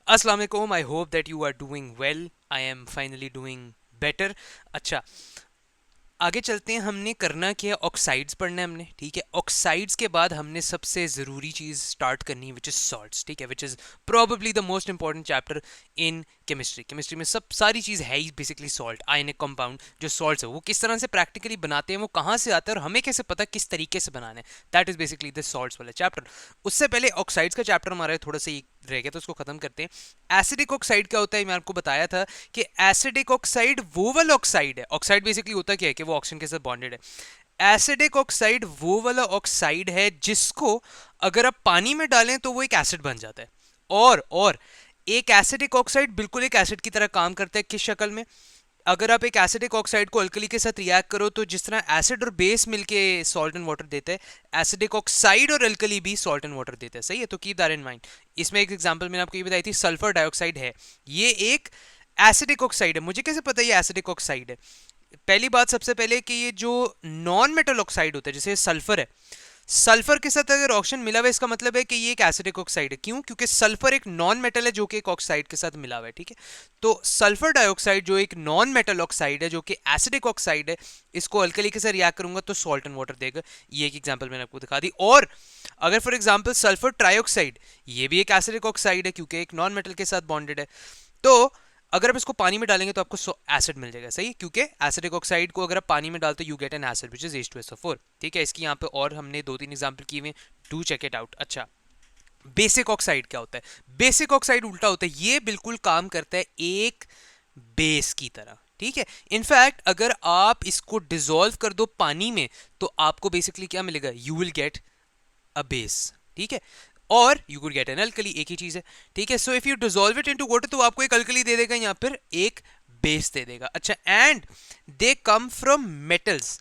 अस्सलाम वालेकुम, I hope that you are doing well. I am finally doing better. अच्छा, आगे चलते हैं। हमने करना क्या है, ऑक्साइड्स पढ़ना है हमने, ठीक है। ऑक्साइड्स के बाद हमने सबसे ज़रूरी चीज़ स्टार्ट करनी है विच इज़ सॉल्ट्स, ठीक है, which is probably the most important chapter in chemistry. Chemistry में सब सारी चीज़ है ही बेसिकली सॉल्ट, आयनिक कंपाउंड। जो सॉल्ट्स है वो किस तरह से प्रैक्टिकली बनाते हैं, वो कहाँ से आता है और हमें कैसे पता किस तरीके से बनाना है, that is basically the salts वाला चैप्टर। उससे पहले ऑक्साइड्स का चैप्टर हमारा थोड़ा सा रह गया, तो उसको खत्म करते हैं। एसिडिक ऑक्साइड क्या होता है, मैं आपको बताया था कि एसिडिक ऑक्साइड वो वाला ऑक्साइड है। ऑक्साइड बेसिकली होता क्या है कि वो ऑक्सीजन के साथ बॉन्डेड है। एसिडिक ऑक्साइड वो वाला ऑक्साइड है जिसको अगर आप पानी में डालें तो वो एक एसिड बन जाता है। और एक एसिडिक ऑक्साइड बिल्कुल एक एसिड की तरह काम करता है। किस शक्ल में? अगर आप एक एसिडिक ऑक्साइड को अल्कली के साथ रिएक्ट करो तो जिस तरह एसिड और बेस मिलके सॉल्ट एंड वाटर देते हैं, एसिडिक ऑक्साइड और अल्कली भी सॉल्ट एंड वाटर देते हैं। सही है, तो कीप दैट इन माइंड। इसमें एक एग्जांपल मैंने आपको ये बताई थी, सल्फर डाइऑक्साइड है, ये एक एसिडिक ऑक्साइड है। मुझे कैसे पता ये एसिडिक ऑक्साइड है? पहली बात, सबसे पहले कि ये जो नॉन मेटल ऑक्साइड होता है, जैसे सल्फर है, सल्फर के साथ अगर ऑक्सीजन मिला हुआ है, इसका मतलब है कि ये एक एसिडिक ऑक्साइड है। क्यों? क्योंकि सल्फर एक नॉन मेटल है जो कि एक ऑक्साइड के साथ मिला हुआ है, ठीक है। तो सल्फर डाइऑक्साइड जो एक नॉन मेटल ऑक्साइड है, जो कि एसिडिक ऑक्साइड है, इसको अल्कली के साथ रिएक्ट करूंगा तो सॉल्ट एंड वाटर देगा। ये एक एग्जांपल मैंने आपको दिखा दी। और अगर फॉर एग्जांपल सल्फर ट्राइऑक्साइड, ये भी एक एसिडिक ऑक्साइड है क्योंकि एक नॉन मेटल के साथ बॉन्डेड है। तो अगर आप इसको पानी में डालेंगे तो आपको एसिड मिल जाएगा। सही, क्योंकि एसिडिक ऑक्साइड को अगर आप पानी में डालते हो you get an acid which is H2SO4। ठीक है, इसकी यहाँ पे और हमने 2-3 एग्जांपल किए हुए, डू चेक इट आउट। अच्छा, बेसिक ऑक्साइड क्या होता है? बेसिक ऑक्साइड उल्टा होता है, ये बिल्कुल काम करता है एक बेस की तरह, ठीक है। इनफैक्ट अगर आप इसको डिसॉल्व कर दो पानी में तो आपको बेसिकली क्या मिलेगा? You will get a base, ठीक है। और you could get an alkali, एक ही चीज है, ठीक है। So if you dissolve it into water तो आपको एक अल्कली दे देगा, यहाँ पर एक बेस दे देगा। अच्छा, and they come from metals,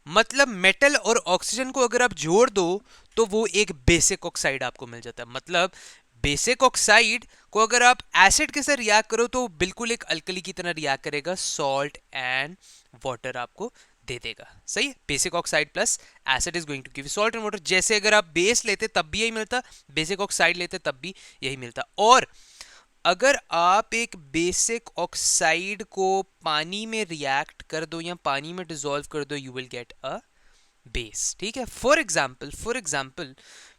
मतलब मेटल और ऑक्सीजन को अगर आप जोड़ दो तो वो एक बेसिक ऑक्साइड आपको मिल जाता है। मतलब बेसिक ऑक्साइड को अगर आप एसिड के साथ रिएक्ट करो तो बिल्कुल एक अल्कली की तरह रिएक्ट करेगा, सॉल्ट एंड वाटर आपको दे देगा। सही है, basic oxide plus acid is going to give salt and water. जैसे अगर आप बेस लेते तब भी यही मिलता, बेसिक ऑक्साइड लेते तब भी यही मिलता। और अगर आप एक बेसिक ऑक्साइड को पानी में रिएक्ट कर दो या पानी में डिसॉल्व कर दो, you will get a base, ठीक है। फॉर एग्जाम्पल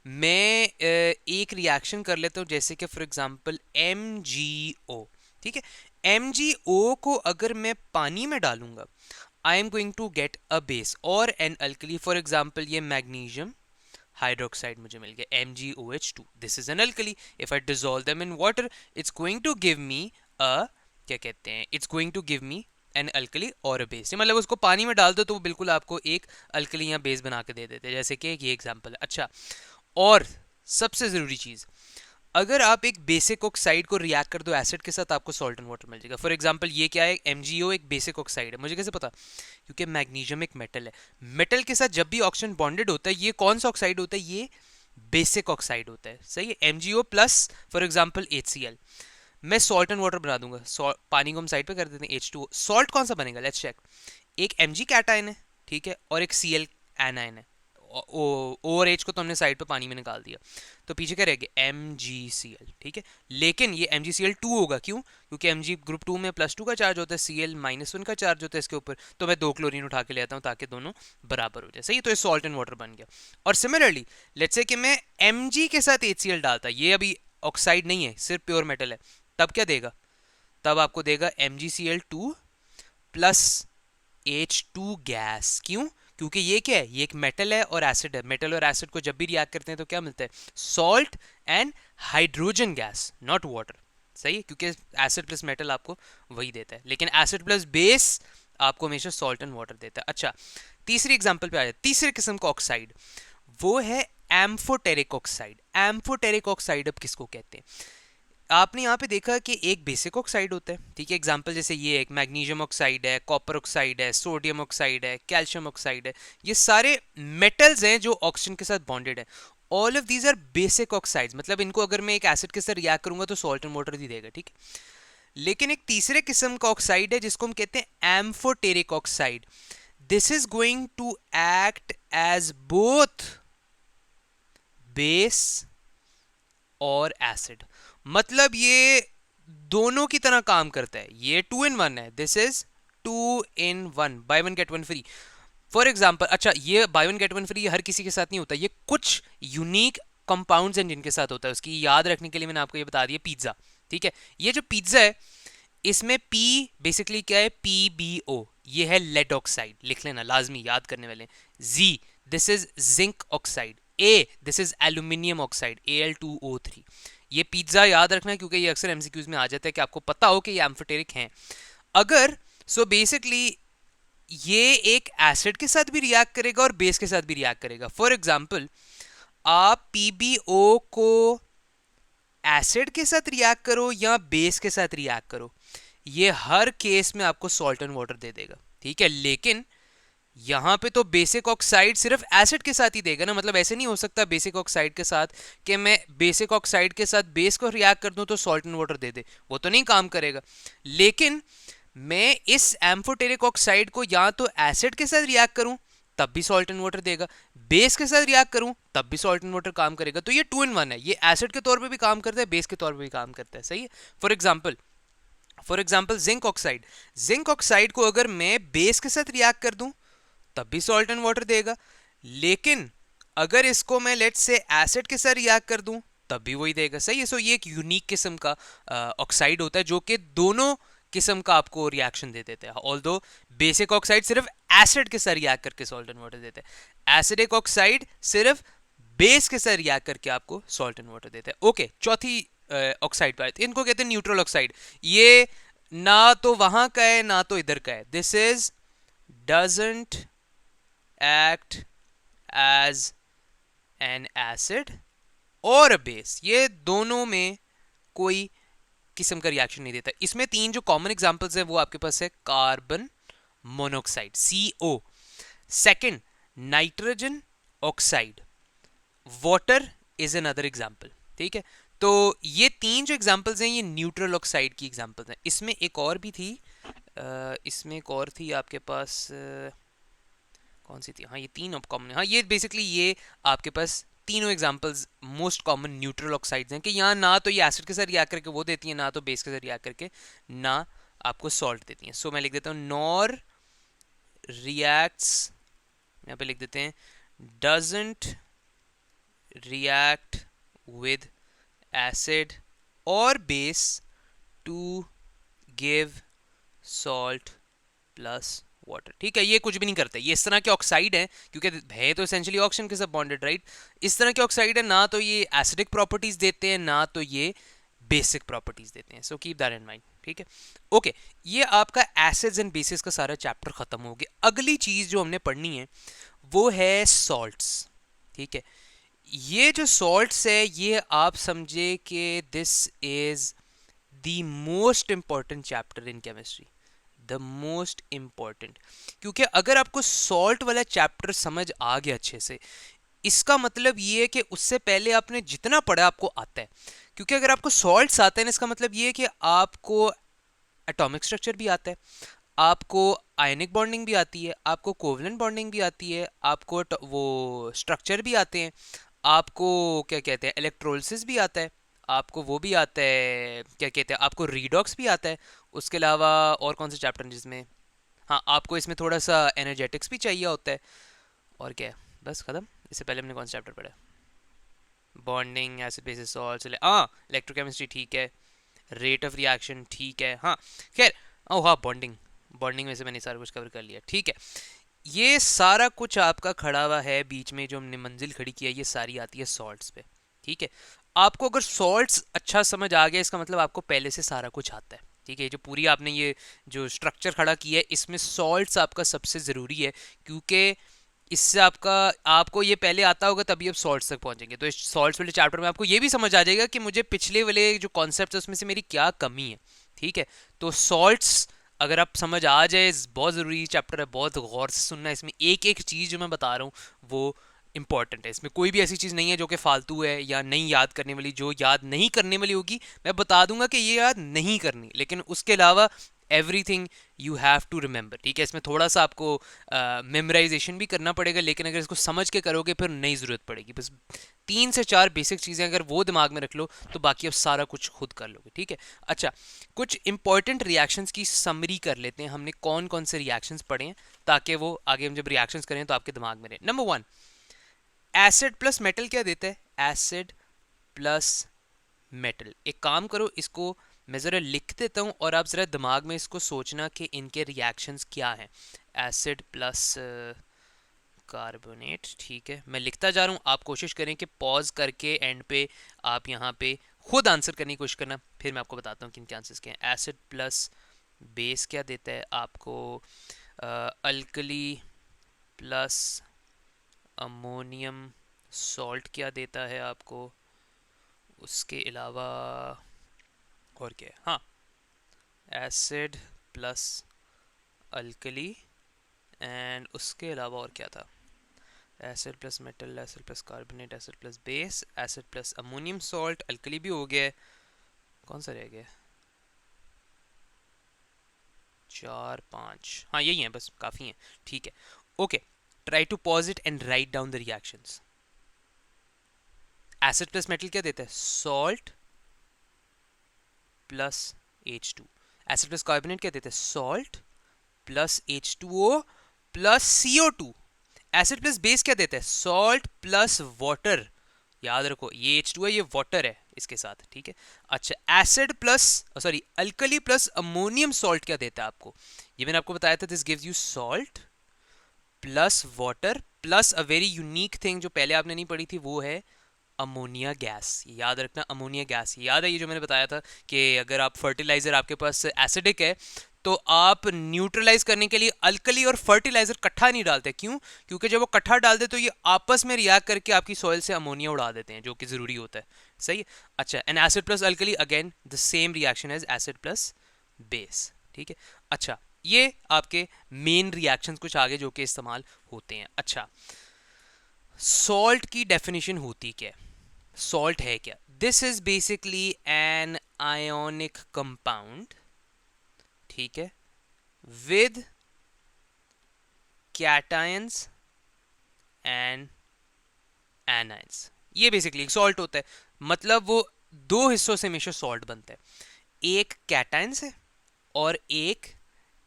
मैं एक रिएक्शन कर लेता हूं, जैसे कि फॉर एग्जाम्पल MgO, ठीक है। MgO को अगर मैं पानी में डालूंगा, I am going to get a base और एन अल्कली। फॉर एग्जाम्पल ये मैग्नीशियम हाइड्रोक्साइड मुझे मिल गया, MgOH2, this is an alkali. If I dissolve them in water, it's going to give me a, क्या कहते हैं, it's going to give me an alkali और a base. मतलब उसको पानी में डाल दो तो वो बिल्कुल आपको एक अल्कली या बेस बना के दे देते हैं, जैसे कि ये एग्जांपल है। अच्छा, और सबसे ज़रूरी चीज़, अगर आप एक बेसिक ऑक्साइड को रिएक्ट कर दो एसिड के साथ, आपको सॉल्ट एंड वाटर मिल जाएगा। फॉर एग्जांपल ये क्या है, MgO एक बेसिक ऑक्साइड है। मुझे कैसे पता? क्योंकि मैग्नीशियम एक मेटल है, मेटल के साथ जब भी ऑक्सीजन बॉन्डेड होता है, ये कौन सा ऑक्साइड होता है? ये बेसिक ऑक्साइड होता है। सही है, MgO plus for example HCl। मैं सॉल्ट एंड वाटर बना दूंगा, पानी को हम साइड पे कर देते हैं, H2O। सॉल्ट कौन सा बनेगा? Let's check. एक Mg कैटायन है, ठीक है, और एक Cl एनायन है। ओ और H को तो हमने साइड पे पानी में निकाल दिया, तो पीछे क्या रहेगा? MgCl, ठीक है। लेकिन ये MgCl2 होगा, क्यों? क्योंकि Mg ग्रुप 2 में +2 का चार्ज होता है, Cl -1 का चार्ज होता है इसके ऊपर, तो मैं 2 क्लोरीन उठा के ले आता हूँ ताकि दोनों बराबर हो जाए। सही, तो ये सॉल्ट एंड वाटर बन गया। और सिमिलरली लेट्स से कि मैं Mg के साथ HCl डालता, ये अभी ऑक्साइड नहीं है, सिर्फ प्योर मेटल है, तब क्या देगा? तब आपको देगा MgCl2 प्लस H2 गैस। क्यों? क्योंकि ये क्या है? ये एक मेटल है और एसिड है। मेटल और एसिड को जब भी रिएक्ट करते हैं तो क्या मिलता है? Salt and hydrogen gas, not water. सही है, क्योंकि एसिड प्लस मेटल आपको वही देता है, लेकिन एसिड प्लस बेस आपको हमेशा सॉल्ट एंड वाटर देता है। अच्छा, तीसरी एग्जांपल पे आ जाए। तीसरे किस्म का ऑक्साइड वो है एम्फोटेरिक ऑक्साइड। एम्फोटेरिक ऑक्साइड अब किसको कहते हैं? आपने यहाँ पे देखा कि एक बेसिक ऑक्साइड होता है, ठीक है। एग्जांपल जैसे ये एक मैग्नीशियम ऑक्साइड है, कॉपर ऑक्साइड है, सोडियम ऑक्साइड है, कैल्शियम ऑक्साइड है। ये सारे मेटल्स हैं जो ऑक्सीजन के साथ बॉन्डेड है। All of these are basic oxides, मतलब इनको अगर मैं एक एसिड के साथ रिएक्ट करूंगा तो सॉल्ट एंड वाटर ही देगा, ठीक है। लेकिन एक तीसरे किस्म का ऑक्साइड है जिसको हम कहते हैं amphoteric oxide. This is going to act as both base और एसिड। मतलब ये दोनों की तरह काम करता है, ये 2 in 1 है, this is 2 in 1, buy one get one free. For example, अच्छा ये buy one get one free हर किसी के साथ नहीं होता, ये कुछ यूनिक कंपाउंड्स हैं जिनके साथ होता है, उसकी याद रखने के लिए मैंने आपको ये बता दिया, पिज्जा। ठीक है, ये जो पिज्जा है इसमें पी बेसिकली क्या है, PbO, ये है लेड ऑक्साइड, लिख लेना लाजमी, याद करने वाले। जी, this is zinc oxide. A, this is aluminium oxide, Al2O3। ये पिज्जा याद रखना क्योंकि ये अक्सर एमसीक्यूज में आ जाता है कि आपको पता हो कि ये एम्फोटेरिक हैं। अगर सो बेसिकली ये एक एसिड के साथ भी रिएक्ट करेगा और बेस के साथ भी रिएक्ट करेगा। फॉर एग्जाम्पल, आप PbO को एसिड के साथ रिएक्ट करो या बेस के साथ रिएक्ट करो, ये हर केस में आपको सॉल्ट एंड वाटर दे देगा। ठीक है, लेकिन यहां पे तो बेसिक ऑक्साइड सिर्फ एसिड के साथ ही देगा ना, मतलब ऐसे नहीं हो सकता बेसिक ऑक्साइड के साथ कि मैं बेसिक ऑक्साइड के साथ बेस को रिएक्ट कर दूं तो सॉल्ट एंड वाटर दे दे, वो तो नहीं काम करेगा। लेकिन मैं इस एम्फोटेरिक ऑक्साइड को या तो एसिड के साथ रिएक्ट करूं तब भी सॉल्ट एंड वाटर देगा, बेस के साथ रिएक्ट करूं तब भी सॉल्ट एंड वाटर काम करेगा। तो ये 2 in 1 है, ये एसिड के तौर पे भी काम करता है, बेस के तौर पे भी काम करता है। सही है। For example zinc oxide, zinc oxide को अगर मैं बेस के साथ रिएक्ट कर दूं तब भी सॉल्ट एंड वाटर देगा, लेकिन अगर इसको मैं लेट्स से एसिड के साथ रिएक्ट कर दूं तब भी वही देगा। सही है। सो ये एक यूनिक किस्म का ऑक्साइड होता है जो कि दोनों किस्म का आपको रिएक्शन दे देते हैं। ऑल्दो बेसिक ऑक्साइड सिर्फ एसिड के साथ रिएक्ट करके सॉल्ट एंड वाटर देते हैं, एसिडिक ऑक्साइड सिर्फ बेस के साथ रिएक्ट करके आपको सॉल्ट एंड वाटर देते हैं। ओके, चौथी ऑक्साइड पर इनको कहते हैं न्यूट्रल ऑक्साइड। ये ना तो वहां का है ना तो इधर का है, this is doesn't act as an acid और बेस, ये दोनों में कोई किस्म का रिएक्शन नहीं देता। इसमें तीन जो कॉमन एग्जांपल्स हैं वो आपके पास है, carbon monoxide CO, second nitrogen oxide, water is another example. ठीक है, तो ये तीन जो एग्जांपल्स हैं ये न्यूट्रल ऑक्साइड की एग्जांपल्स हैं। इसमें एक और भी थी, इसमें एक और थी आपके पास, कौन सी थी, हाँ ये तीन कॉमन, हाँ ये बेसिकली ये आपके पास तीनों examples most common neutral oxides हैं कि यहाँ ना तो ये एसिड के साथ रिएक्ट करके वो देती है, ना तो बेस के साथ रिएक्ट करके ना आपको सॉल्ट देती हैं। सो मैं लिख देता हूँ नॉर रिएक्ट्स, यहाँ पे लिख देते हैं डजंट रिएक्ट विद एसिड और base to give salt plus water. ठीक है, ये कुछ भी नहीं करते, ये इस तरह के ऑक्साइड है क्योंकि है तो एसेंशियली ऑक्सीजन के साथ बॉन्डेड, राइट। इस तरह के ऑक्साइड है ना तो ये एसिडिक प्रॉपर्टीज देते हैं ना तो ये बेसिक प्रॉपर्टीज देते हैं। So keep that in mind. ठीक है, ओके, ये आपका एसिड्स एंड बेसिस का सारा चैप्टर खत्म हो गया। अगली चीज जो हमने पढ़नी है वो है सॉल्ट्स। ठीक है, ये जो सॉल्ट्स है ये आप समझे कि this is the most important chapter in chemistry, the most important, क्योंकि अगर आपको सॉल्ट वाला चैप्टर समझ आ गया अच्छे से, इसका मतलब ये है कि उससे पहले आपने जितना पढ़ा आपको आता है। क्योंकि अगर आपको सॉल्ट्स आते हैं इसका मतलब ये है कि आपको एटॉमिक स्ट्रक्चर भी आता है, आपको आयनिक बॉन्डिंग भी आती है, आपको कोवलेंट बॉन्डिंग भी आती है, आपको वो स्ट्रक्चर भी आते हैं, आपको क्या कहते हैं इलेक्ट्रोलिसिस भी आता है, आपको वो भी आता है क्या कहते हैं, आपको रीडॉक्स भी आता है। उसके अलावा और कौन से चैप्टर जिसमें, हाँ आपको इसमें थोड़ा सा एनर्जेटिक्स भी चाहिए होता है। और क्या है, बस खत्म। इससे पहले हमने कौन सा चैप्टर पढ़ा, बॉन्डिंग, एसिड बेसिस सॉल्ट्स, हाँ इलेक्ट्रोकेमिस्ट्री ठीक है, रेट ऑफ रिएक्शन ठीक है, हाँ खैर, ओ हाँ बॉन्डिंग, बॉन्डिंग में से मैंने सारा कुछ कवर कर लिया। ठीक है, ये सारा कुछ आपका खड़ा हुआ है बीच में जो हमने मंजिल खड़ी की है, ये सारी आती है सॉल्ट्स पे। ठीक है, आपको अगर सॉल्ट्स अच्छा समझ आ गया इसका मतलब आपको पहले से सारा कुछ आता है। ठीक है, जो पूरी आपने ये जो स्ट्रक्चर खड़ा किया है इसमें सॉल्ट्स आपका सबसे ज़रूरी है, क्योंकि इससे आपका आपको ये पहले आता होगा तभी आप सॉल्ट्स तक पहुंचेंगे। तो इस सॉल्ट्स वाले चैप्टर में आपको ये भी समझ आ जाएगा कि मुझे पिछले वाले जो कॉन्सेप्ट है उसमें से मेरी क्या कमी है। ठीक है, तो सॉल्ट्स अगर आप समझ आ जाए, बहुत ज़रूरी चैप्टर है, बहुत गौर से सुनना है, इसमें एक एक चीज़ जो मैं बता रहा हूँ वो इंपॉर्टेंट है। इसमें कोई भी ऐसी चीज़ नहीं है जो कि फालतू है या नहीं याद करने वाली, जो याद नहीं करने वाली होगी मैं बता दूंगा कि ये याद नहीं करनी, लेकिन उसके अलावा everything you have to remember, ठीक है। इसमें थोड़ा सा आपको मेमोराइजेशन भी करना पड़ेगा, लेकिन अगर इसको समझ के करोगे फिर नहीं ज़रूरत पड़ेगी। बस 3 से 4 बेसिक चीज़ें अगर वो दिमाग में रख लो तो बाकी अब सारा कुछ खुद कर लोगे, ठीक है। अच्छा, कुछ इंपॉर्टेंट रिएक्शंस की समरी कर लेते हैं, हमने कौन कौन से रिएक्शंस पढ़े हैं, ताकि वो आगे हम जब रिएक्शंस करें तो आपके दिमाग में रहे। नंबर 1, एसिड प्लस मेटल क्या देता है? Acid plus metal. एक काम करो, इसको मैं ज़रा लिख देता हूँ और आप ज़रा दिमाग में इसको सोचना कि इनके रिएक्शंस क्या हैं। एसिड प्लस कार्बोनेट, ठीक है, मैं लिखता जा रहा हूँ। आप कोशिश करें कि पॉज करके एंड पे आप यहाँ पे खुद आंसर करने की कोशिश करना, फिर मैं आपको बताता हूँ किन के आंसर्स क्या हैं। एसिड प्लस बेस क्या देता है आपको? अल्कली प्लस अमोनियम सॉल्ट क्या देता है आपको? उसके अलावा और क्या है? हाँ, एसिड प्लस अल्कली एंड उसके अलावा और क्या था? Acid plus metal, acid plus carbonate, acid plus base, acid plus ammonium salt, alkali भी हो गया है। कौन सा रह गया? 4 5, हाँ यही है, बस काफ़ी है, ठीक है। Okay, try to pause it and write down the reactions. Acid plus metal क्या देता है? Salt plus H2। Acid plus carbonate क्या देता है? Salt plus H2O plus CO2। Acid plus base क्या देता है? Salt plus water. याद रखो ये H2 है, ये वाटर है इसके साथ, ठीक है। अच्छा, acid plus sorry alkali plus ammonium salt क्या देता है आपको? ये मैंने आपको बताया था, this gives you salt plus water plus a very unique thing जो पहले आपने नहीं पढ़ी थी, वो है अमोनिया गैस। याद रखना, अमोनिया गैस। याद है ये जो मैंने बताया था कि अगर आप फर्टिलाइजर आपके पास एसिडिक है तो आप न्यूट्रलाइज करने के लिए अल्कली और फर्टिलाइजर इकट्ठा नहीं डालते। क्यों? क्योंकि जब वो इकट्ठा डाल दे तो ये आपस में रिएक्ट करके आपकी सॉइल से अमोनिया उड़ा देते हैं, जो कि जरूरी होता है। सही है। अच्छा, an acid plus alkali again the same reaction as acid plus base, ठीक है। अच्छा, ये आपके मेन रिएक्शंस कुछ आगे जो कि इस्तेमाल होते हैं। अच्छा, सॉल्ट की डेफिनेशन होती क्या है? सॉल्ट है क्या? This is basically an ionic compound, ठीक है, विद कैटायंस एंड एनाइंस। ये बेसिकली एक सॉल्ट होता है। मतलब वो दो हिस्सों से हमेशा सॉल्ट बनता है, एक कैटायन से और एक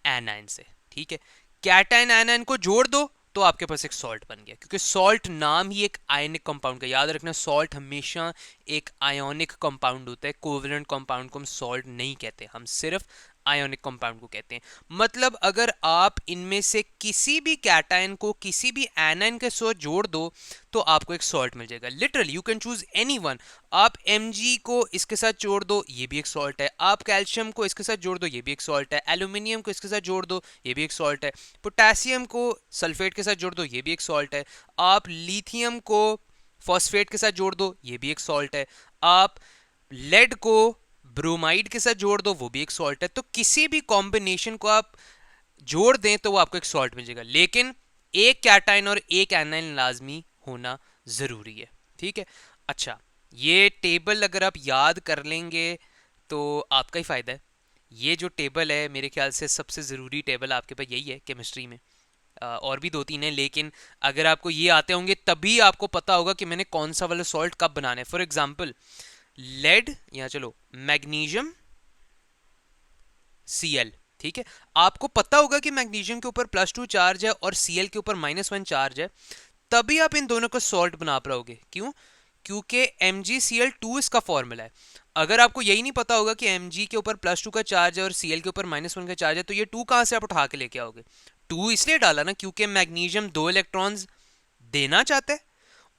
एनाइन से, ठीक है। कैटायन एनाइन को जोड़ दो तो आपके पास एक सॉल्ट बन गया, क्योंकि सॉल्ट नाम ही एक आयनिक कंपाउंड का। याद रखना, सॉल्ट हमेशा एक आयोनिक कंपाउंड होता है। कोवलेंट कंपाउंड को हम सॉल्ट नहीं कहते, हम सिर्फ आयोनिक कंपाउंड को कहते हैं। मतलब अगर आप इनमें से किसी भी कैटायन को किसी भी एनाइन के साथ जोड़ दो तो आपको एक सॉल्ट मिल जाएगा। Literally you can choose any one. आप Mg को इसके साथ जोड़ दो, ये भी एक सॉल्ट है। आप कैल्शियम को इसके साथ जोड़ दो, ये भी एक सॉल्ट है। एल्यूमिनियम को इसके साथ जोड़ दो, ये भी एक सॉल्ट है। पोटेशियम को सल्फेट के साथ जोड़ दो, ये भी एक सॉल्ट है। आप लिथियम को फॉस्फेट के साथ जोड़ दो, ये भी एक सॉल्ट है। आप लेड को ब्रोमाइड के साथ जोड़ दो, वो भी एक सॉल्ट है। तो किसी भी कॉम्बिनेशन को आप जोड़ दें तो वो आपको एक सॉल्ट मिल जाएगा, लेकिन एक कैटाइन और एक एनाइन लाजमी होना जरूरी है, ठीक है। अच्छा, ये टेबल अगर आप याद कर लेंगे तो आपका ही फायदा है। ये जो टेबल है मेरे ख्याल से सबसे ज़रूरी टेबल आपके पास यही है केमिस्ट्री में। और भी 2 3 हैं, लेकिन अगर आपको ये आते होंगे तभी आपको पता होगा कि मैंने कौन सा वाला सॉल्ट कब बनाना है। फॉर एग्जाम्पल लेड, या चलो मैग्नीशियम Cl, ठीक है। आपको पता होगा कि मैग्नीशियम के ऊपर +2 चार्ज है और Cl के ऊपर -1 चार्ज है, तभी आप इन दोनों को सॉल्ट बना पाओगे। क्यों? क्योंकि MgCl2 इसका फॉर्मूला है। अगर आपको यही नहीं पता होगा कि Mg के ऊपर +2 का चार्ज है और Cl के ऊपर -1 का चार्ज है, तो ये 2 कहां से आप उठा के लेके आओगे? 2 इसलिए डाला ना क्योंकि मैग्नीशियम 2 इलेक्ट्रॉन्स देना चाहता है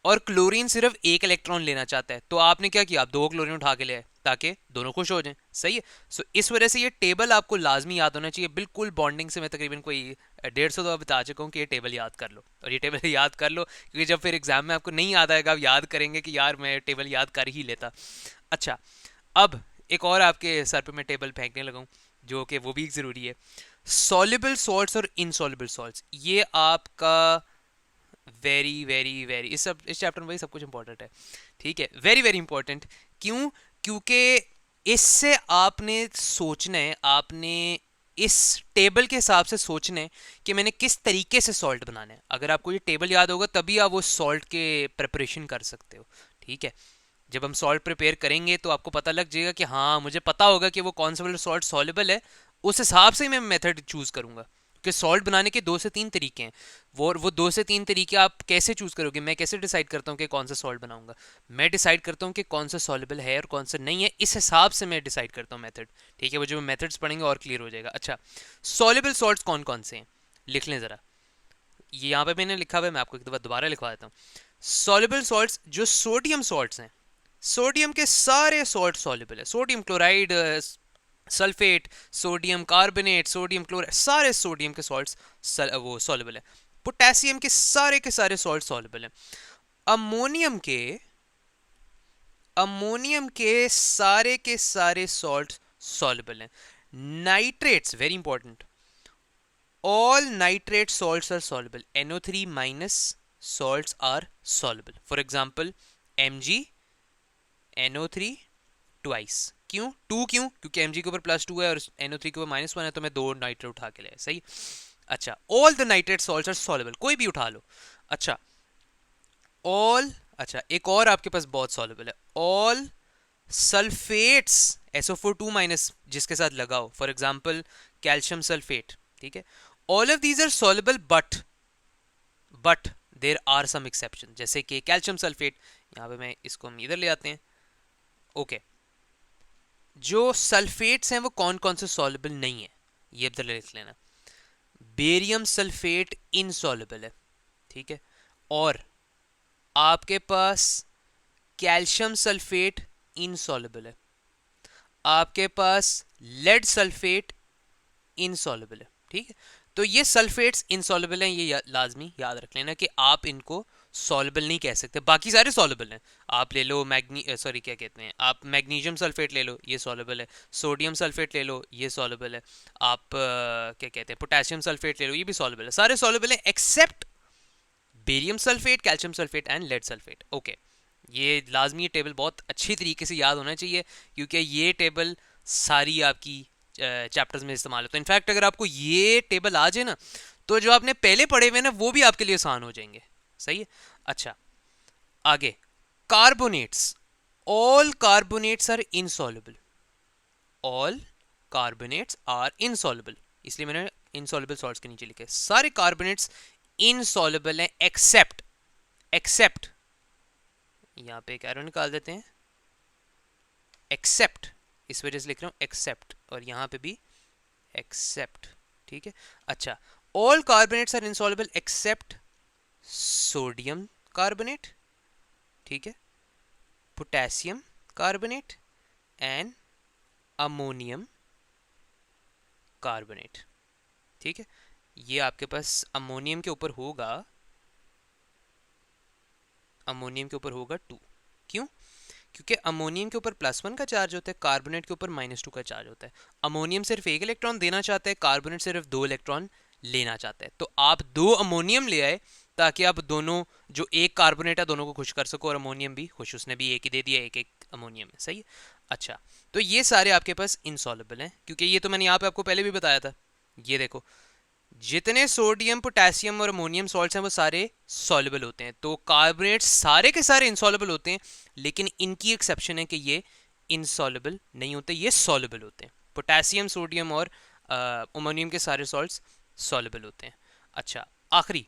और क्लोरीन सिर्फ 1 इलेक्ट्रॉन लेना चाहता है। तो आपने क्या किया? आप 2 क्लोरीन उठा के ले आए ताकि दोनों खुश हो जाएं। सही है। सो इस वजह से ये टेबल आपको लाजमी याद होना चाहिए। बिल्कुल बॉन्डिंग से मैं तकरीबन कोई 150 दफा बता चुका हूँ कि ये टेबल याद कर लो, और ये टेबल याद कर लो, क्योंकि जब फिर एग्जाम में आपको नहीं याद आएगा आप याद करेंगे कि यार मैं टेबल याद कर ही लेता। अच्छा, अब एक और आपके सर पे मैं टेबल फेंकने लगा हूँ जो कि वो भी ज़रूरी है। सॉल्युबल सॉल्ट्स और इनसॉल्युबल सॉल्ट्स, ये आपका वेरी वेरी वेरी इस चैप्टर में भाई सब कुछ इंपॉर्टेंट है, ठीक है। Very very important. क्यों? क्योंकि इससे आपने सोचना है, आपने इस टेबल के हिसाब से सोचना है कि मैंने किस तरीके से सॉल्ट बनाना है। अगर आपको ये टेबल याद होगा तभी आप वो सॉल्ट के प्रिपरेशन कर सकते हो, ठीक है। जब हम सॉल्ट प्रिपेयर करेंगे तो आपको पता लग जाएगा कि हाँ मुझे पता होगा कि वो कौन सा वाला सॉल्ट सॉल्युबल है, उस हिसाब से मैं मेथड चूज करूंगा। कि सॉल्ट बनाने के 2 से 3 तरीके हैं, वो 2 से 3 तरीके आप कैसे चूज करोगे, मैं कैसे डिसाइड करता हूँ कि कौन सा सॉल्ट बनाऊंगा। मैं डिसाइड करता हूँ कि कौन सा सॉल्युबल है और कौन सा नहीं है, इस हिसाब से मैं डिसाइड करता हूँ मेथड, ठीक है। वो जो मेथड्स पढ़ेंगे और क्लियर हो जाएगा। अच्छा, सॉल्युबल सॉल्ट्स कौन कौन से हैं, लिख लें ज़रा। ये यहाँ पे मैंने लिखा हुआ है, मैं आपको एक दफ़ा दोबारा लिखवा देता हूँ। सॉल्युबल सॉल्ट्स जो सोडियम सॉल्ट्स हैं, सोडियम के सारे सॉल्ट सॉल्युबल है। Sodium chloride, sulphate, sodium carbonate, sodium chloride, सारे सोडियम के सॉल्ट्स वो सॉल्युबल है। पोटेशियम के सारे सॉल्ट सॉल्युबल हैं। अमोनियम के सारे सॉल्ट सॉल्युबल हैं। Nitrates, very important, all nitrate salts are soluble. NO3 minus salts are soluble. For example, Mg NO3 twice. क्यों 2, क्यों? क्योंकि Mg के ऊपर +2 है और NO3 के ऊपर -1 है, तो मैं 2 नाइट्रेट उठा के लाया, सही। अच्छा, all the nitrate salts are soluble, कोई भी उठा लो। अच्छा, all, अच्छा एक और आपके पास बहुत soluble है, all सल्फेट्स SO4 माइनस जिसके साथ लगाओ, फॉर एग्जाम्पल कैल्शियम सल्फेट, ठीक है। All of these are soluble but there are some exception, जैसे कि कैल्शियम सल्फेट, यहाँ पे मैं इसको हम इधर ले आते हैं। ओके, जो सल्फेट्स हैं वो कौन कौन से सॉल्युबल नहीं है, ये इधर लिख लेना। बेरियम सल्फेट इनसॉल्युबल है, ठीक है। और आपके पास कैल्शियम सल्फेट इनसॉल्युबल है। आपके पास लेड सल्फेट इनसॉल्युबल है, ठीक है। तो ये सल्फेट्स इनसॉल्युबल हैं, ये लाजमी याद रख लेना कि आप इनको सॉल्युबल नहीं कह सकते। बाकी सारे सॉल्युबल हैं। आप ले लो क्या कहते हैं, आप मैग्नीशियम सल्फेट ले लो, ये सॉल्युबल है। सोडियम सल्फेट ले लो, ये सॉल्युबल है। आप क्या कहते हैं, पोटेशियम सल्फेट ले लो, ये भी सॉल्युबल है। सारे सॉल्युबल हैं except barium sulphate, calcium sulphate and lead sulphate. Okay, ये लाजमी, ये टेबल बहुत अच्छी तरीके से याद होना चाहिए, क्योंकि ये टेबल सारी आपकी चैप्टर्स में इस्तेमाल होता है। इनफैक्ट अगर आपको ये टेबल आ जाए ना, तो जो आपने पहले पढ़े हुए ना वो भी आपके लिए आसान हो जाएंगे, सही है। अच्छा, आगे carbonates, all carbonates are insoluble, all carbonates are insoluble, इसलिए मैंने इनसॉल्युबल सॉल्ट्स के नीचे लिखे। सारे कार्बोनेट्स इनसॉल्युबल हैं एक्सेप्ट यहाँ पे एक एरो निकाल देते हैं, एक्सेप्ट, इस वजह से लिख रहा हूं एक्सेप्ट, और यहां पे भी एक्सेप्ट, ठीक है। अच्छा, all carbonates are insoluble except sodium carbonate, ठीक है, potassium carbonate and ammonium carbonate, ठीक है। ये आपके पास अमोनियम के ऊपर होगा, अमोनियम के ऊपर होगा 2, क्यों? क्योंकि अमोनियम के ऊपर +1 का चार्ज होता है, कार्बोनेट के ऊपर -2 का चार्ज होता है। अमोनियम सिर्फ 1 इलेक्ट्रॉन देना चाहता है, कार्बोनेट सिर्फ 2 इलेक्ट्रॉन लेना चाहता है। तो आप 2 अमोनियम ले आए ताकि आप दोनों, जो एक कार्बोनेट है, दोनों को खुश कर सको, और अमोनियम भी खुश, उसने भी एक ही दे दिया, एक एक अमोनियम है, सही है। अच्छा, तो ये सारे आपके पास इनसॉल्युबल हैं, क्योंकि ये तो मैंने यहाँ पे आपको पहले भी बताया था। ये देखो, जितने सोडियम पोटेशियम और अमोनियम सॉल्ट्स हैं वो सारे सॉल्युबल होते हैं। तो कार्बोनेट्स सारे के सारे इनसॉल्युबल होते हैं, लेकिन इनकी एक्सेप्शन है कि ये इनसॉल्युबल नहीं होते, ये सॉल्युबल होते हैं। पोटेशियम, सोडियम और अमोनियम के सारे सॉल्ट्स सॉल्युबल होते हैं। अच्छा, आखिरी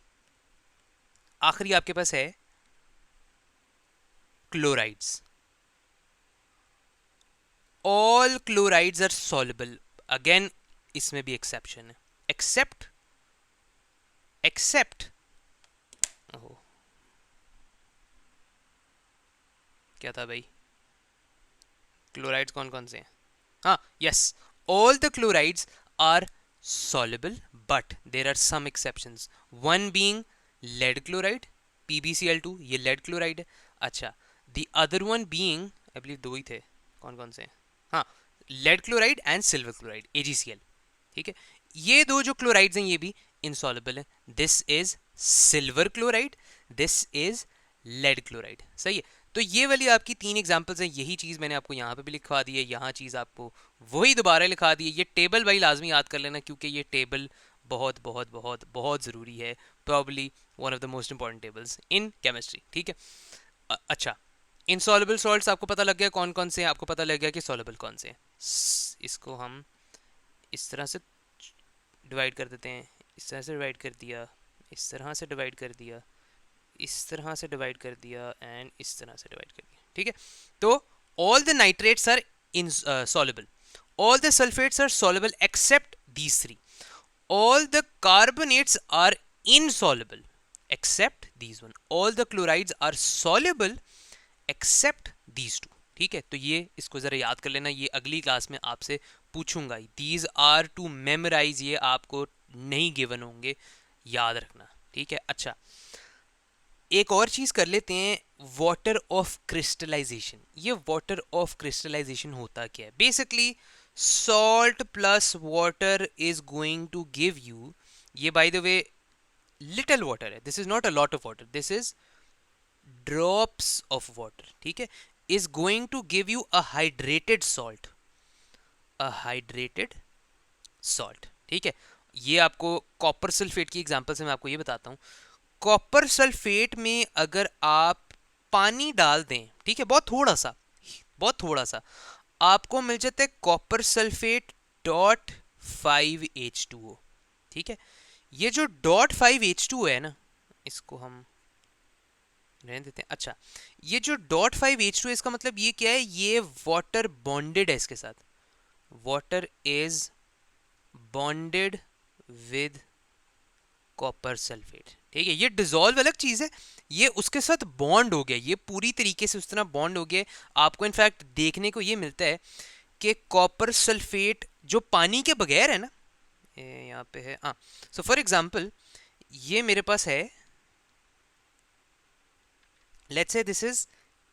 आपके पास है chlorides. All chlorides are soluble, again इसमें भी एक्सेप्शन है, एक्सेप्ट क्या था भाई, क्लोराइड्स कौन कौन से हैं? हाँ, yes, all the chlorides are soluble but there are some exceptions, one being lead chloride PbCl2, ये lead chloride है। अच्छा, the other one being, I believe 2 ही थे, कौन कौन से हैं, हाँ, lead chloride and silver chloride AgCl, ठीक है। ये दो जो क्लोराइड्स हैं ये भी insoluble है, this is silver chloride, this is lead chloride, सही है। तो तो ये वाली आपकी 3 एग्जांपल्स हैं। यही चीज़ मैंने आपको यहाँ पे भी लिखवा दी है, यहाँ चीज़ आपको वही दोबारा लिखा दी है। ये टेबल भाई लाजमी याद कर लेना, क्योंकि ये टेबल बहुत बहुत बहुत बहुत ज़रूरी है, probably one of the most important tables in chemistry, ठीक है। अच्छा, इनसॉल्युबल सॉल्ट्स आपको पता लग गया कौन कौन से हैं, आपको पता लग गया कि सॉल्युबल कौन से हैं। इसको हम इस तरह से डिवाइड कर देते हैं, इस तरह से डिवाइड कर दिया, इस तरह से डिवाइड कर दिया, इस तरह से डिवाइड कर दिया एंड इस तरह से डिवाइड कर दिया, ठीक है। तो all the nitrates are insoluble, all the sulfates are soluble except these three, all the carbonates are insoluble except these one, all the chlorides are soluble except these two, ठीक है। तो ये इसको जरा याद कर लेना, ये अगली क्लास में आपसे पूछूंगा। these are to memorize, ये आपको नहीं गिवन होंगे, याद रखना, ठीक है। अच्छा, एक और चीज कर लेते हैं, वाटर ऑफ क्रिस्टलाइजेशन। ये वाटर ऑफ क्रिस्टलाइजेशन होता क्या है? Basically salt plus water is going to give you, ये by the way little water है, this is not a lot of water, this is drops of water, ठीक है, is going to give you a hydrated salt, a hydrated salt, ठीक है। ये आपको copper sulphate की example से मैं आपको ये बताता हूँ। कॉपर सल्फेट में अगर आप पानी डाल दें, ठीक है, बहुत थोड़ा सा आपको मिल जाता है कॉपर सल्फेट डॉट 5H2O, ठीक है। ये जो डॉट 5H2O है ना, इसको हम रहने देते हैं। अच्छा, ये जो डॉट 5H2O, इसका मतलब ये क्या है? ये वाटर बॉन्डेड है इसके साथ, water is bonded with copper sulphate, ठीक है। ये डिजोल्व अलग चीज है, ये उसके साथ बॉन्ड हो गया, ये पूरी तरीके से उस तरह बॉन्ड हो गया। आपको इनफैक्ट देखने को ये मिलता है कि कॉपर सल्फेट जो पानी के बगैर है ना, यहाँ पे है, हाँ। सो फॉर एग्जांपल ये मेरे पास है, let's say this is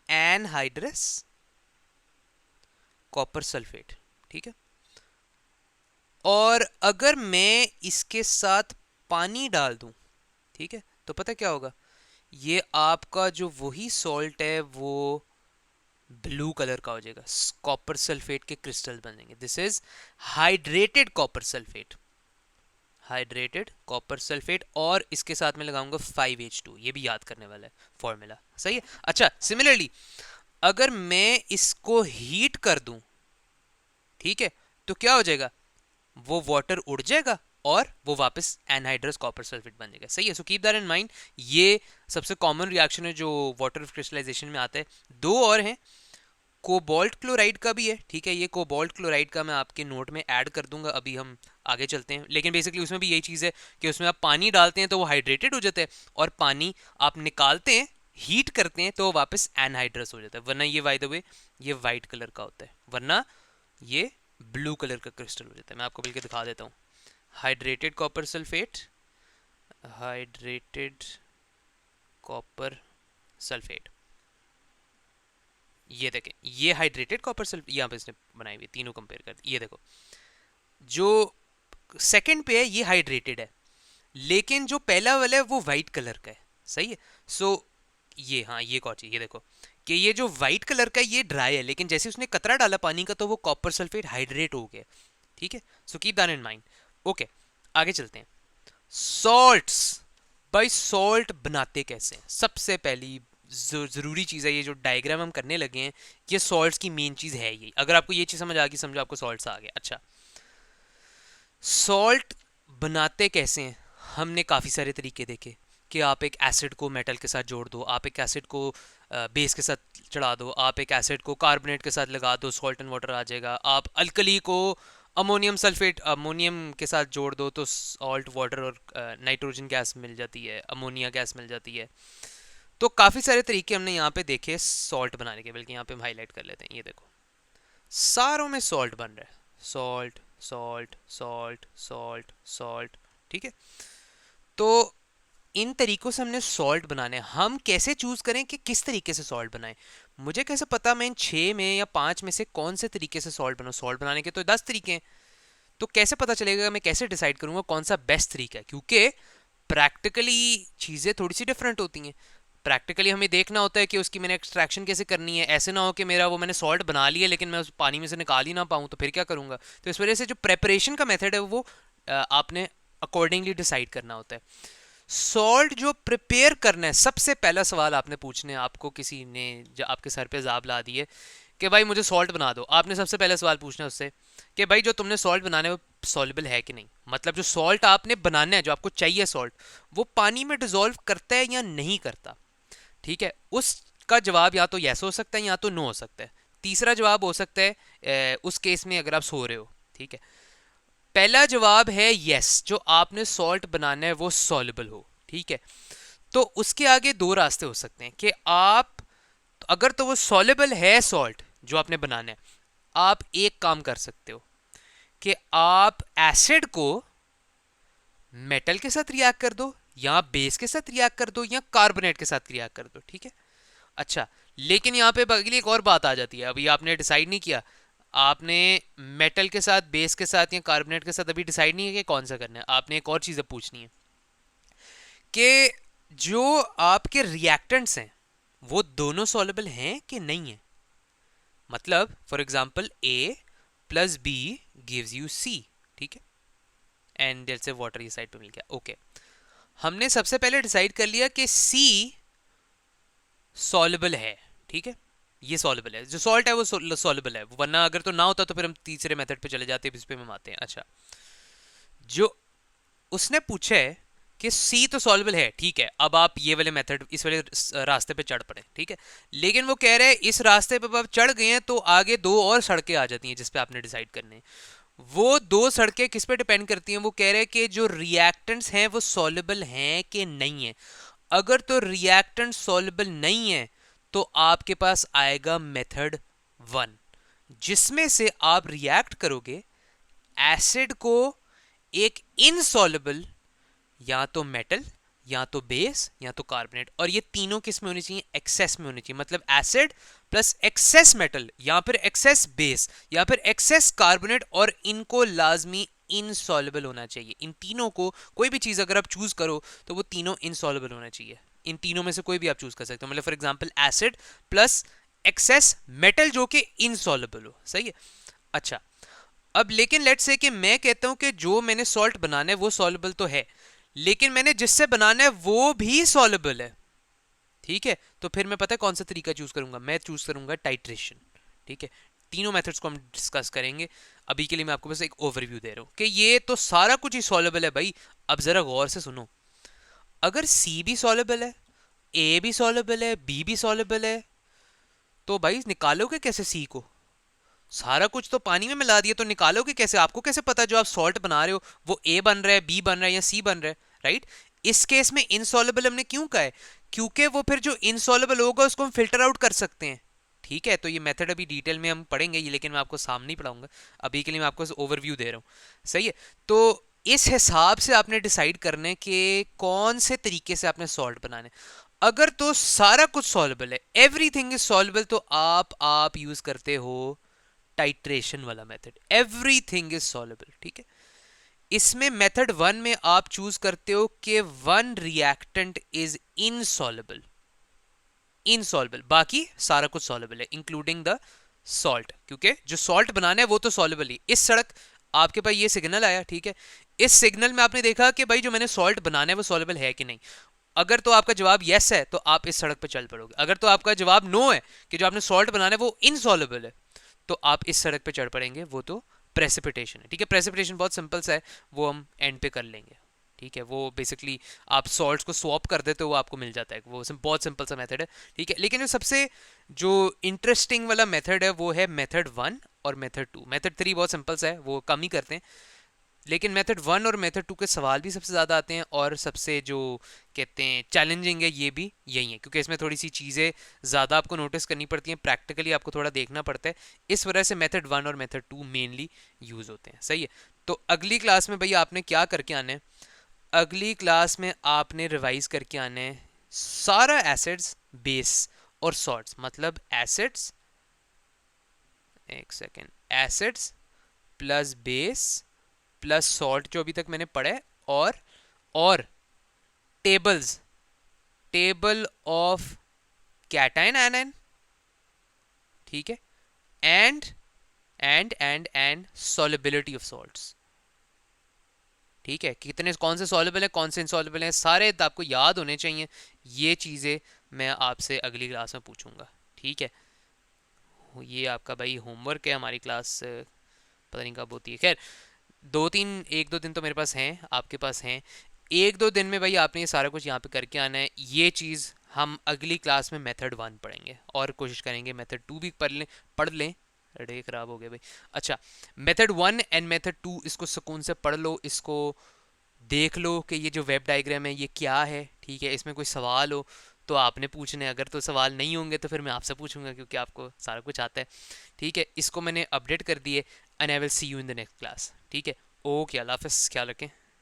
anhydrous copper sulphate, ठीक है। और अगर मैं इसके साथ पानी डाल दूं, ठीक है, तो पता क्या होगा? ये आपका जो वही सॉल्ट है वो ब्लू कलर का हो जाएगा, कॉपर सल्फेट के क्रिस्टल बनेंगे। This is hydrated copper sulphate, hydrated copper sulphate, और इसके साथ में लगाऊंगा 5H2, ये भी याद करने वाला है फॉर्मूला, सही है। अच्छा, सिमिलरली अगर मैं इसको हीट कर दूं, ठीक है, तो क्या हो जाएगा? वो वाटर उड़ जाएगा और वो वापस एनहाइड्रस कॉपर सल्फेट बन जाएगा, सही है। So keep that in mind, ये सबसे कॉमन रिएक्शन है जो वाटर क्रिस्टलाइजेशन में आता है। दो और हैं, कोबाल्ट क्लोराइड का भी है, ठीक है। ये कोबाल्ट क्लोराइड का मैं आपके नोट में ऐड कर दूंगा, अभी हम आगे चलते हैं। लेकिन बेसिकली उसमें भी यही चीज़ है कि उसमें आप पानी डालते हैं तो वो हाइड्रेटेड हो जाता है, और पानी आप निकालते हैं, हीट करते हैं, तो वापस एनहाइड्रस हो जाता है। वरना ये बाय द वे ये वाइट कलर का होता है, वरना ये ब्लू कलर का क्रिस्टल हो जाता है। मैं आपको बिल्कुल दिखा देता हूँ। Hydrated copper sulphate, hydrated copper sulphate, ये देखें, ये हाइड्रेटेड कॉपर सल्फेट यहाँ पे इसने बनाई हुई, तीनों कंपेयर कर, ये देखो जो सेकंड पे है ये हाइड्रेटेड है, लेकिन जो पहला वाला है वो वाइट कलर का है, सही है। सो ये, हाँ, ये कौची, ये देखो कि ये जो वाइट कलर का है ये ड्राई है, लेकिन जैसे उसने कतरा डाला पानी का तो वो कॉपर सल्फेट हाइड्रेट हो गया, ठीक है। So keep that in mind. Okay, आगे चलते हैं। सॉल्ट्स, भाई सॉल्ट बनाते कैसे हैं? सबसे पहली जरूरी चीज़ है, ये जो डायग्राम हम करने लगे हैं, ये सॉल्ट्स की मेन चीज़ है यही। अगर आपको ये चीज़ समझ आ गई, समझो आपको सॉल्ट्स आ गया। अच्छा, सॉल्ट बनाते कैसे हैं? हमने काफ़ी सारे तरीके देखे कि आप एक एसिड को मेटल के साथ जोड़ दो, आप एक एसिड को बेस के साथ चढ़ा दो, आप एक एसिड को कार्बोनेट के साथ लगा दो, सॉल्ट एंड वाटर आ जाएगा। आप अल्कली को अमोनियम सल्फेट, अमोनियम के साथ जोड़ दो तो सॉल्ट वाटर और नाइट्रोजन गैस मिल जाती है, अमोनिया गैस मिल जाती है। तो काफ़ी सारे तरीके हमने यहाँ पे देखे सॉल्ट बनाने के, बल्कि यहाँ पे हम हाईलाइट कर लेते हैं। ये देखो, सारों में सॉल्ट बन रहा है, salt salt salt salt salt, ठीक है। तो इन तरीकों से हमने सॉल्ट बनाने, हम कैसे चूज करें कि किस तरीके से सॉल्ट बनाएं? मुझे कैसे पता मैं इन 6 में या 5 में से कौन से तरीके से सॉल्ट बनाऊं? सॉल्ट बनाने के तो 10 तरीके हैं, तो कैसे पता चलेगा? मैं कैसे डिसाइड करूंगा कौन सा बेस्ट तरीका है? क्योंकि प्रैक्टिकली चीज़ें थोड़ी सी डिफरेंट होती हैं। प्रैक्टिकली हमें देखना होता है कि उसकी मैंने एक्सट्रैक्शन कैसे करनी है। ऐसे ना हो कि मेरा वो मैंने सॉल्ट बना लिया लेकिन मैं उस पानी में से निकाल ही ना पाऊँ, तो फिर क्या करूँगा। तो इस वजह से जो प्रेपरेशन का मेथड है वो आपने अकॉर्डिंगली डिसाइड करना होता है। सॉल्ट जो प्रिपेयर करना है, सबसे पहला सवाल आपने पूछने, आपको किसी ने जो आपके सर पे जाब ला दी है कि भाई मुझे सॉल्ट बना दो, आपने सबसे पहले सवाल पूछना है उससे कि भाई जो तुमने सॉल्ट बनाना है वो सॉल्युबल है कि नहीं। मतलब जो सॉल्ट आपने बनाना है, जो आपको चाहिए सॉल्ट, वो पानी में डिजोल्व करता है या नहीं करता। ठीक है, उसका जवाब या तो यस हो सकता है या तो नो हो सकता है। तीसरा जवाब हो सकता है उस केस में अगर आप सो रहे हो। ठीक है, पहला जवाब है यस, जो आपने सॉल्ट बनाना है वो सॉल्युबल हो। ठीक है, तो उसके आगे दो रास्ते हो सकते हैं कि आप, अगर तो वो सॉल्युबल है सॉल्ट जो आपने बनाना है, आप एक काम कर सकते हो कि आप एसिड को मेटल के साथ रिएक्ट कर दो, या बेस के साथ रिएक्ट कर दो, या कार्बोनेट के साथ रिएक्ट कर दो। ठीक है, अच्छा, लेकिन यहाँ पे अगली एक और बात आ जाती है। अभी आपने डिसाइड नहीं किया, आपने मेटल के साथ, बेस के साथ या कार्बोनेट के साथ अभी डिसाइड नहीं है कि कौन सा करना है। आपने एक और चीज़ अब पूछनी है कि जो आपके रिएक्टेंट्स हैं वो दोनों सॉल्युबल हैं कि नहीं है। मतलब for example A plus B gives you C. ठीक है, एंड जैसे वाटर ये साइड पे मिल गया। ओके, हमने सबसे पहले डिसाइड कर लिया कि सी सॉल्युबल है। ठीक है, ये सॉल्युबल है, जो सॉल्ट है वो सॉल्युबल है, वरना अगर तो ना होता तो फिर हम तीसरे मेथड पे चले जाते, इस पे हम आते हैं। अच्छा, जो उसने पूछा है कि सी तो सॉल्युबल है, ठीक है, अब आप ये वाले मेथड, इस वाले रास्ते पे चढ़ पड़े। ठीक है, लेकिन वो कह रहे हैं इस रास्ते पे आप चढ़ गए हैं तो आगे दो और सड़कें आ जाती हैं जिस पे आपने डिसाइड करने हैं। वो दो सड़कें किस पे डिपेंड करती हैं, वो कह रहे हैं कि जो रिएक्टेंट्स हैं वो सॉल्युबल हैं कि नहीं है। अगर तो रिएक्टेंट सॉल्युबल नहीं है तो आपके पास आएगा मेथड 1, जिसमें से आप रिएक्ट करोगे एसिड को एक इनसॉल्युबल, या तो मेटल, या तो बेस, या तो कार्बोनेट, और ये तीनों किस में होनी चाहिए, एक्सेस में होनी चाहिए। मतलब एसिड प्लस एक्सेस मेटल, या फिर एक्सेस बेस, या फिर एक्सेस कार्बोनेट, और इनको लाजमी इनसॉल्युबल होना चाहिए। इन तीनों को कोई भी चीज अगर आप चूज करो तो वो तीनों इनसॉल्युबल होना चाहिए। इन तीनों में से कोई भी आप चूज कर सकते हो। मतलब for example acid plus excess metal जो कि इनसॉल्युबल हो। सही है, अच्छा, अब लेकिन लेट्स से कि मैं कहता हूं कि जो मैंने सॉल्ट बनाना है वो सॉल्युबल तो है, लेकिन मैंने जिससे बनाना है वो भी सॉल्युबल है। ठीक है, तो फिर मैं पता है कौन सा तरीका चूज करूंगा, मैं चूज करूंगा टाइट्रेशन। ठीक है, तीनों मेथड्स को हम डिस्कस करेंगे। अभी के लिए मैं आपको बस एक ओवरव्यू दे रहा हूं कि ये तो सारा कुछ ही सॉल्युबल है भाई। अब जरा गौर से सुनो, अगर सी भी सॉल्युबल है, ए भी सॉल्युबल है, बी भी सॉल्युबल है, तो भाई निकालोगे कैसे सी को? सारा कुछ तो पानी में मिला दिया, तो निकालोगे कैसे? आपको कैसे पता जो आप सॉल्ट बना रहे हो वो ए बन रहा है, बी बन रहा है, या सी बन रहा है? राइट, इस केस में इनसॉल्युबल हमने क्यों कहा है? क्योंकि वो फिर जो इनसॉल्युबल होगा उसको हम फिल्टर आउट कर सकते हैं। ठीक है, तो ये मेथड अभी डिटेल में हम पढ़ेंगे ये, लेकिन मैं आपको सामने ही पढ़ाऊंगा। अभी के लिए मैं आपको ओवरव्यू दे रहा हूँ। सही है, तो इस हिसाब से आपने डिसाइड करना है कि कौन से तरीके से आपने सॉल्ट बनाना है। अगर तो सारा कुछ सॉल्युबल है, एवरीथिंग इज सॉल्युबल, तो आप यूज करते हो टाइट्रेशन वाला मेथड। Everything is soluble. ठीक है, इसमें मेथड 1 में आप चूज करते हो कि one reactant is insoluble, insoluble, बाकी सारा कुछ सॉल्युबल है इंक्लूडिंग द सॉल्ट, क्योंकि जो सॉल्ट बनाना है वो तो सॉल्युबल ही। इस सड़क आपके पास ये सिग्नल आया, ठीक है, इस सिग्नल में आपने देखा कि भाई जो मैंने सॉल्ट बनाना है वो सॉल्युबल है कि नहीं। अगर तो आपका जवाब यस है तो आप इस सड़क पर चल पड़ोगे। अगर तो आपका जवाब नो है कि जो आपने सॉल्ट बनाना है वो इनसॉल्युबल है, तो आप इस सड़क पे चढ़ पड़ेंगे, वो तो प्रेसिपिटेशन है। ठीक है, प्रेसिपिटेशन बहुत सिंपल सा है, वो हम एंड पे कर लेंगे। ठीक है, वो बेसिकली आप सॉल्ट्स को स्वॉप कर देते हो, वो आपको मिल जाता है, वो बहुत सिंपल सा मेथड है। ठीक है, लेकिन जो सबसे जो इंटरेस्टिंग वाला मेथड है वो है मेथड 1 और मेथड 2। मेथड 3 बहुत सिंपल सा है, वो कम ही करते हैं, लेकिन मेथड 1 और मेथड 2 के सवाल भी सबसे ज़्यादा आते हैं, और सबसे जो कहते हैं चैलेंजिंग है ये भी यही है, क्योंकि इसमें थोड़ी सी चीज़ें ज़्यादा आपको नोटिस करनी पड़ती हैं, प्रैक्टिकली आपको थोड़ा देखना पड़ता है। इस वजह से मेथड 1 और मेथड 2 मेनली यूज़ होते हैं। सही है, तो अगली क्लास में भैया आपने क्या करके आना है, अगली क्लास में आपने रिवाइज करके आना है सारा एसिड्स, बेस और सॉल्ट्स। मतलब एसिड्स, एक second, acids plus base plus salt जो अभी तक मैंने पढ़ा है, और tables, table of cation anion, ठीक है, and and solubility of salts, ठीक है, कितने कौन से सॉल्युबल है कौन से इनसॉल्युबल हैं, सारे आपको याद होने चाहिए। ये चीज़ें मैं आपसे अगली क्लास में पूछूंगा, ठीक है। ये आपका भाई होमवर्क है, हमारी क्लास पता नहीं कब होती है, खैर एक दो दिन तो मेरे पास हैं, आपके पास हैं। एक दो दिन में भाई आपने ये सारा कुछ यहाँ पे करके आना है। ये चीज़ हम अगली क्लास में मेथड 1 पढ़ेंगे और कोशिश करेंगे मेथड 2 भी पढ़ लें। अरे खराब हो गया भाई। अच्छा, मेथड 1 एंड मेथड 2 इसको सुकून से पढ़ लो, इसको देख लो कि ये जो वेब डायग्राम है ये क्या है, ठीक है। इसमें कोई सवाल हो तो आपने पूछने, अगर तो सवाल नहीं होंगे तो फिर मैं आपसे पूछूंगा क्योंकि आपको सारा कुछ आता है, ठीक है। इसको मैंने अपडेट कर दिए and I will see you in the next class, ठीक है। ओके, अल्लाह हाफ़िज़, ख्याल रखें।